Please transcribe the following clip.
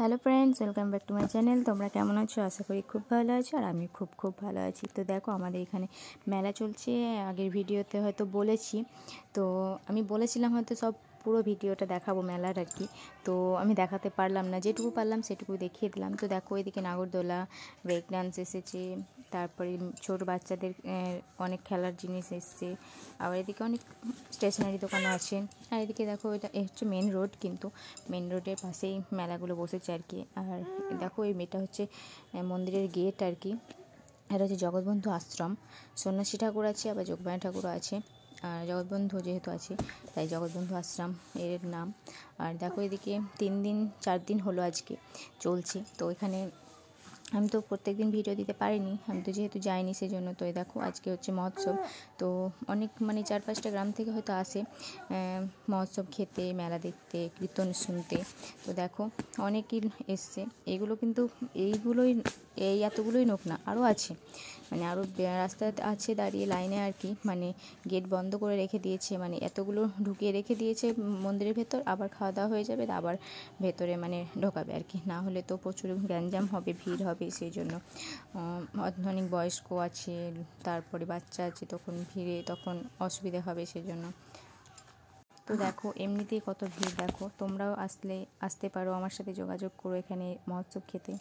Hello friends, welcome back to my channel. তোমরা কেমন আছো? আশা করি খুব ভালো আছো, আর আমি খুব ভালো আছি। তো দেখো, আমাদের এখানে মেলা চলছে। আগের ভিডিওতে হয়তো বলেছি, তো আমি বলেছিলাম হয়তো সব পুরো ভিডিওটা দেখাবো মেলার আর কি। তো আমি দেখাতে পারলাম না, যেটুকু পারলাম সেটুকু দেখিয়ে দিলাম। তো দেখো, এদিকে নাগরদোলা, ব্রেক ডান্স এসেছে, তারপরে ছোটো বাচ্চাদের অনেক খেলার জিনিস এসছে, আবার এদিকে অনেক স্টেশনারি দোকানও আছে। আর এদিকে দেখো, এটা হচ্ছে মেন রোড, কিন্তু মেন রোডের পাশেই মেলাগুলো বসেছে আর কি। আর দেখো, এই মেয়েটা হচ্ছে মন্দিরের গেট আর কি। এটা হচ্ছে জগৎবন্ধু আশ্রম। সন্ন্যাসী ঠাকুর আছে, আবার যোগমায়া ঠাকুরও আছে। আর জগৎবন্ধু যেহেতু আছে, তাই জগৎবন্ধু আশ্রম এর নাম। আর দেখো, এদিকে 4 দিন হলো আজকে চলছে। তো এখানে আমি তো প্রত্যেক দিন ভিডিও দিতে পারিনি, আমি তো যেহেতু যাইনি সেজন্য। তো দেখো, আজকে হচ্ছে মহোৎসব। তো অনেক 4-5টা গ্রাম থেকে হয়তো আসে মহোৎসব খেতে, মেলা দেখতে, কীর্তন শুনতে। তো দেখো, অনেকেই এসছে। এগুলো কিন্তু এতগুলোই নোক না, আরও আছে। আরও রাস্তায় আছে দাঁড়িয়ে লাইনে আর কি। গেট বন্ধ করে রেখে দিয়েছে, এতগুলো ঢুকিয়ে রেখে দিয়েছে মন্দিরের ভেতর। আবার খাওয়া দাওয়া হয়ে যাবে, আবার ভেতরে ঢোকাবে আর কি। না হলে তো প্রচুর গ্যাঞ্জাম হবে, ভিড় হবে, সেই জন্য। অনেক বয়স্ক আছে, তারপরে বাচ্চা আছে, তখন অসুবিধা হবে, সেজন্য। তো দেখো, এমনিতেই কত ভিড়। দেখো, তোমরাও আসতে পারো, আমার সাথে যোগাযোগ করো এখানে মহোৎসব খেতে।